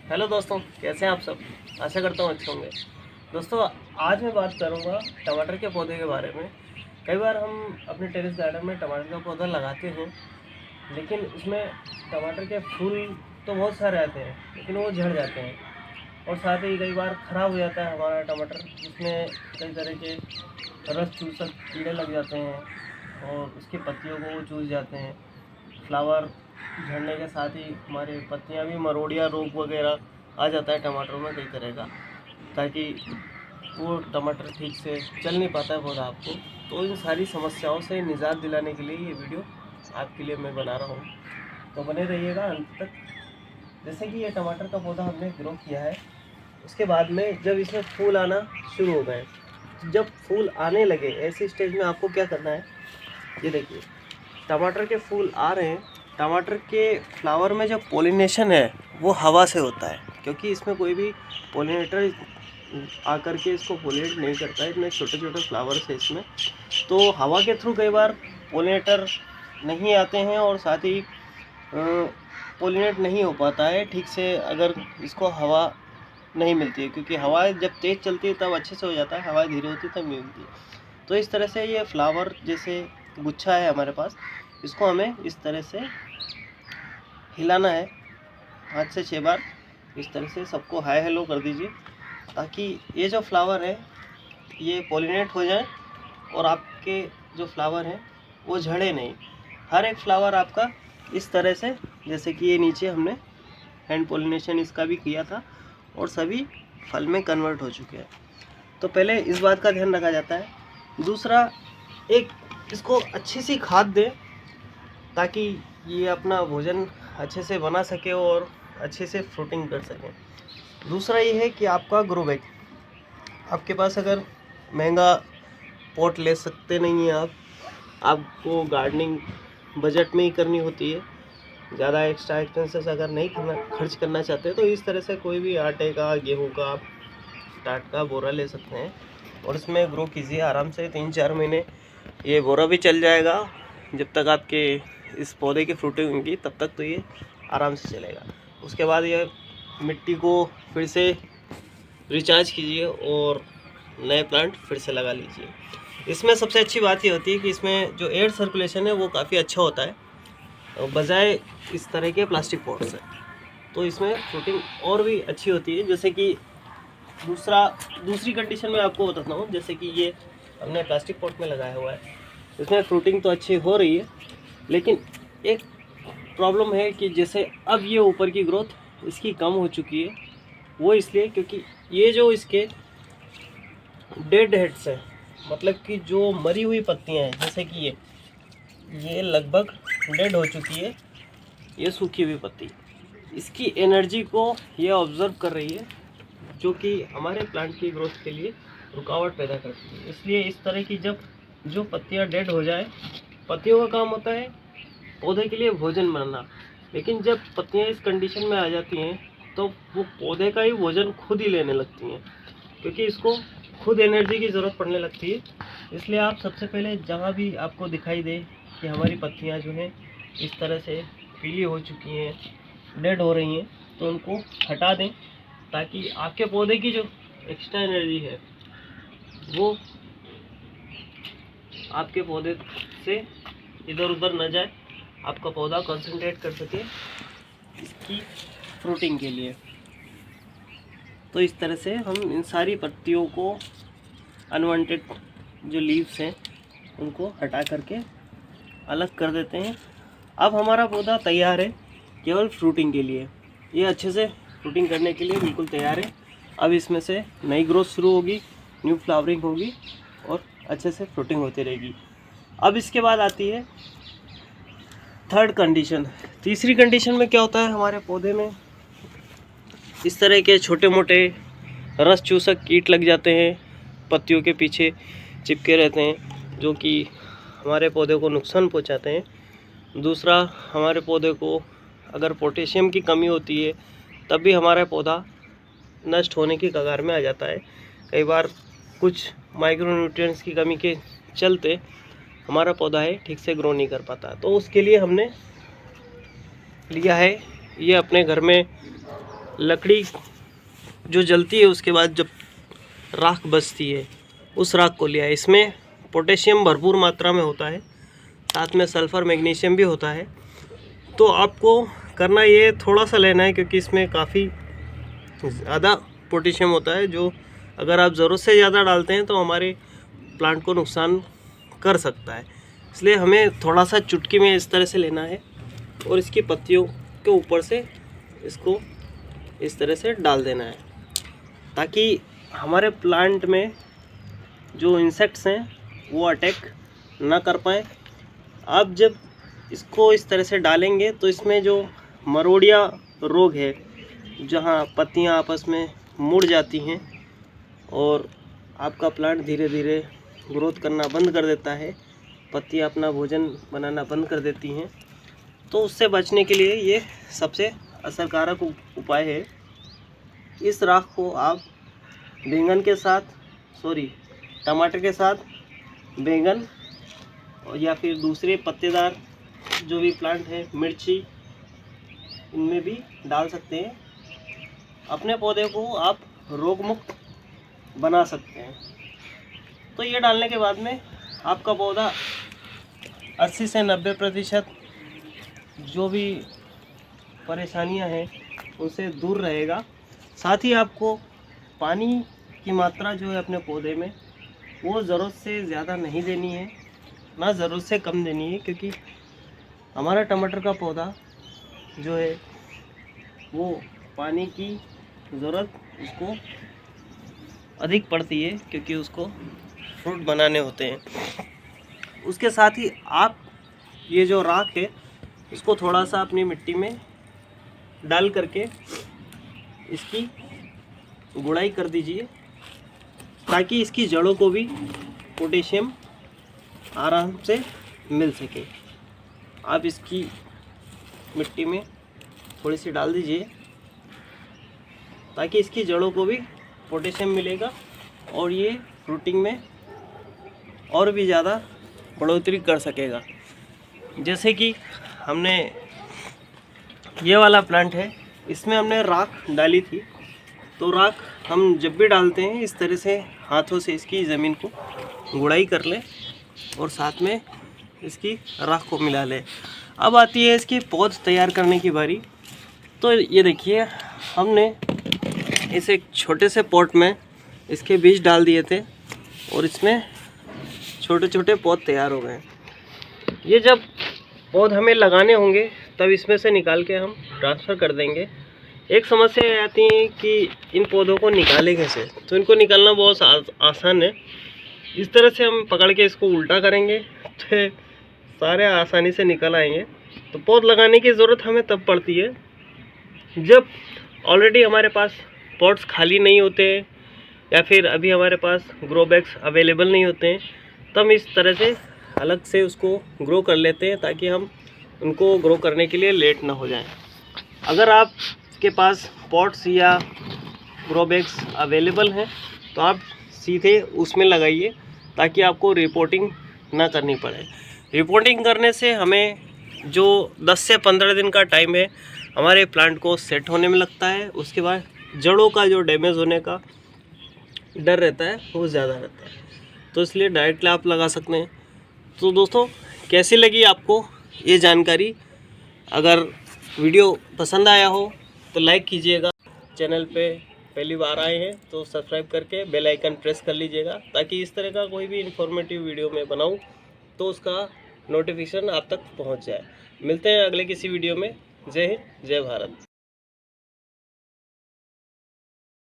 Hello दोस्तों, कैसे हैं आप सब। आशा करता हूँ अच्छे होंगे। दोस्तों, आज मैं बात करूँगा टमाटर के पौधे के बारे में। कई बार हम अपने टेरेस गार्डन में टमाटर का पौधा लगाते हैं, लेकिन उसमें टमाटर के फूल तो बहुत सारे आते हैं, लेकिन वो झड़ जाते हैं। और साथ ही कई बार ख़राब हो जाता है हमारा टमाटर, जिसमें कई तरह के रस चूसक कीड़े लग जाते हैं और उसकी पत्तियों को वो चूस जाते हैं। फ्लावर झड़ने के साथ ही हमारी पत्तियां भी मरोड़िया रोग वगैरह आ जाता है टमाटर में कई तरह का, ताकि वो टमाटर ठीक से चल नहीं पाता है पौधा आपको। तो इन सारी समस्याओं से निजात दिलाने के लिए ये वीडियो आपके लिए मैं बना रहा हूँ, तो बने रहिएगा अंत तक। जैसे कि ये टमाटर का पौधा हमने ग्रो किया है, उसके बाद में जब इसमें फूल आना शुरू हो गए, जब फूल आने लगे ऐसी स्टेज में आपको क्या करना है, ये देखिए टमाटर के फूल आ रहे हैं। टमाटर के फ्लावर में जो पोलिनेशन है वो हवा से होता है, क्योंकि इसमें कोई भी पोलिनेटर आकर के इसको पोलिनेट नहीं करता है। इतने छोटे छोटे फ्लावर्स है इसमें, तो हवा के थ्रू कई बार पोलिनेटर नहीं आते हैं और साथ ही पोलिनेट नहीं हो पाता है ठीक से, अगर इसको हवा नहीं मिलती है। क्योंकि हवा जब तेज़ चलती है तब अच्छे से हो जाता है, हवा धीरे होती है तब नहीं मिलती है। तो इस तरह से ये फ्लावर जैसे गुच्छा है हमारे पास, इसको हमें इस तरह से हिलाना है 5 से 6 बार। इस तरह से सबको हाय हेलो कर दीजिए, ताकि ये जो फ्लावर है ये पॉलिनेट हो जाए और आपके जो फ्लावर हैं वो झड़े नहीं। हर एक फ्लावर आपका इस तरह से, जैसे कि ये नीचे हमने हैंड पॉलिनेशन इसका भी किया था और सभी फल में कन्वर्ट हो चुके हैं। तो पहले इस बात का ध्यान रखा जाता है। दूसरा, एक इसको अच्छी सी खाद दें ताकि ये अपना भोजन अच्छे से बना सके और अच्छे से फ्रूटिंग कर सकें। दूसरा ये है कि आपका ग्रो बैग, आपके पास अगर महंगा पॉट ले सकते नहीं हैं आपको गार्डनिंग बजट में ही करनी होती है, ज़्यादा एक्स्ट्रा एक्सपेंसेस अगर नहीं खर्च करना चाहते, तो इस तरह से कोई भी आटे का, गेहूं का आप टाट का बोरा ले सकते हैं और इसमें ग्रो कीजिए आराम से। 3-4 महीने ये बोरा भी चल जाएगा। जब तक आपके इस पौधे की फ्रूटिंग होगी तब तक तो ये आराम से चलेगा। उसके बाद ये मिट्टी को फिर से रिचार्ज कीजिए और नए प्लांट फिर से लगा लीजिए। इसमें सबसे अच्छी बात ये होती है कि इसमें जो एयर सर्कुलेशन है वो काफ़ी अच्छा होता है बजाय इस तरह के प्लास्टिक पॉट से। तो इसमें फ्रूटिंग और भी अच्छी होती है। जैसे कि दूसरी कंडीशन में आपको बताता हूँ, जैसे कि ये हमने प्लास्टिक पॉट में लगाया हुआ है, इसमें फ्रूटिंग तो अच्छी हो रही है, लेकिन एक प्रॉब्लम है कि जैसे अब ये ऊपर की ग्रोथ इसकी कम हो चुकी है। वो इसलिए क्योंकि ये जो इसके डेड हेड्स हैं, मतलब कि जो मरी हुई पत्तियां हैं, जैसे कि ये लगभग डेड हो चुकी है, ये सूखी हुई पत्ती, इसकी एनर्जी को ये ऑब्जर्व कर रही है, जो कि हमारे प्लांट की ग्रोथ के लिए रुकावट पैदा करती है। इसलिए इस तरह की जब जो पत्तियां डेड हो जाए, पत्तियों का काम होता है पौधे के लिए भोजन बनाना, लेकिन जब पत्तियां इस कंडीशन में आ जाती हैं तो वो पौधे का ही भोजन खुद ही लेने लगती हैं, क्योंकि इसको खुद एनर्जी की ज़रूरत पड़ने लगती है। इसलिए आप सबसे पहले जहाँ भी आपको दिखाई दे कि हमारी पत्तियाँ जो हैं इस तरह से पीली हो चुकी हैं, डेड हो रही हैं, तो उनको हटा दें, ताकि आपके पौधे की जो एक्स्ट्रा एनर्जी है वो आपके पौधे से इधर उधर न जाए, आपका पौधा कंसंट्रेट कर सके इसकी फ्रूटिंग के लिए। तो इस तरह से हम इन सारी पत्तियों को, अनवांटेड जो लीव्स हैं उनको हटा करके अलग कर देते हैं। अब हमारा पौधा तैयार है केवल फ्रूटिंग के लिए। ये अच्छे से फ्रूटिंग करने के लिए बिल्कुल तैयार है। अब इसमें से नई ग्रोथ शुरू होगी, न्यू फ्लावरिंग होगी और अच्छे से फ्रूटिंग होती रहेगी। अब इसके बाद आती है थर्ड कंडीशन। तीसरी कंडीशन में क्या होता है, हमारे पौधे में इस तरह के छोटे मोटे रस चूसक कीट लग जाते हैं, पत्तियों के पीछे चिपके रहते हैं, जो कि हमारे पौधे को नुकसान पहुंचाते हैं। दूसरा, हमारे पौधे को अगर पोटेशियम की कमी होती है तब भी हमारा पौधा नष्ट होने की कगार में आ जाता है। कई बार कुछ माइक्रोन्यूट्रिएंट्स की कमी के चलते हमारा पौधा है ठीक से ग्रो नहीं कर पाता। तो उसके लिए हमने लिया है ये अपने घर में लकड़ी जो जलती है उसके बाद जब राख बचती है उस राख को लिया है। इसमें पोटेशियम भरपूर मात्रा में होता है, साथ में सल्फ़र मैग्नीशियम भी होता है। तो आपको करना ये थोड़ा सा लेना है, क्योंकि इसमें काफ़ी ज़्यादा पोटेशियम होता है, जो अगर आप ज़रूरत से ज़्यादा डालते हैं तो हमारे प्लांट को नुकसान कर सकता है। इसलिए हमें थोड़ा सा चुटकी में इस तरह से लेना है और इसकी पत्तियों के ऊपर से इसको इस तरह से डाल देना है, ताकि हमारे प्लांट में जो इंसेक्ट्स हैं वो अटैक ना कर पाएँ। आप जब इसको इस तरह से डालेंगे तो इसमें जो मरोड़िया रोग है, जहाँ पत्तियाँ आपस में मुड़ जाती हैं और आपका प्लांट धीरे धीरे ग्रोथ करना बंद कर देता है, पत्तियाँ अपना भोजन बनाना बंद कर देती हैं, तो उससे बचने के लिए ये सबसे असरकारक उपाय है। इस राख को आप बैंगन के साथ, टमाटर के साथ, बैंगन या फिर दूसरे पत्तेदार जो भी प्लांट है, मिर्ची, इनमें भी डाल सकते हैं। अपने पौधे को आप रोग मुक्त बना सकते हैं। तो ये डालने के बाद में आपका पौधा 80 से 90% जो भी परेशानियां हैं उनसे दूर रहेगा। साथ ही आपको पानी की मात्रा जो है अपने पौधे में वो ज़रूरत से ज़्यादा नहीं देनी है, ना ज़रूरत से कम देनी है, क्योंकि हमारा टमाटर का पौधा जो है वो पानी की ज़रूरत उसको अधिक पड़ती है, क्योंकि उसको फ्रूट बनाने होते हैं। उसके साथ ही आप ये जो राख है इसको थोड़ा सा अपनी मिट्टी में डाल करके इसकी गुड़ाई कर दीजिए, ताकि इसकी जड़ों को भी पोटेशियम आराम से मिल सके। आप इसकी मिट्टी में थोड़ी सी डाल दीजिए, ताकि इसकी जड़ों को भी पोटेशियम मिलेगा और ये फ्रूटिंग में और भी ज़्यादा बढ़ोतरी कर सकेगा। जैसे कि हमने ये वाला प्लांट है, इसमें हमने राख डाली थी, तो राख हम जब भी डालते हैं इस तरह से हाथों से इसकी ज़मीन को गुड़ाई कर लें और साथ में इसकी राख को मिला लें। अब आती है इसकी पौध तैयार करने की बारी। तो ये देखिए, हमने इस एक छोटे से पॉट में इसके बीज डाल दिए थे और इसमें छोटे छोटे पौध तैयार हो गए। ये जब पौध हमें लगाने होंगे तब इसमें से निकाल के हम ट्रांसफ़र कर देंगे। एक समस्या आती है कि इन पौधों को निकालें कैसे, तो इनको निकालना बहुत आसान है। इस तरह से हम पकड़ के इसको उल्टा करेंगे तो सारे आसानी से निकल आएंगे। तो पौध लगाने की ज़रूरत हमें तब पड़ती है जब ऑलरेडी हमारे पास पॉट्स खाली नहीं होते हैं या फिर अभी हमारे पास ग्रो बैग्स अवेलेबल नहीं होते हैं, तब इस तरह से अलग से उसको ग्रो कर लेते हैं, ताकि हम उनको ग्रो करने के लिए लेट ना हो जाएं। अगर आपके पास पॉट्स या ग्रो बैग्स अवेलेबल हैं तो आप सीधे उसमें लगाइए, ताकि आपको रिपोर्टिंग ना करनी पड़े। रिपोर्टिंग करने से हमें जो 10 से 15 दिन का टाइम है हमारे प्लांट को सेट होने में लगता है। उसके बाद जड़ों का जो डैमेज होने का डर रहता है वो ज़्यादा रहता है, तो इसलिए डायरेक्टली आप लगा सकते हैं। तो दोस्तों, कैसी लगी आपको ये जानकारी? अगर वीडियो पसंद आया हो तो लाइक कीजिएगा। चैनल पे पहली बार आए हैं तो सब्सक्राइब करके बेल आइकन प्रेस कर लीजिएगा, ताकि इस तरह का कोई भी इन्फॉर्मेटिव वीडियो मैं बनाऊं तो उसका नोटिफिकेशन आप तक पहुंच जाए। मिलते हैं अगले किसी वीडियो में। जय हिंद, जय भारत।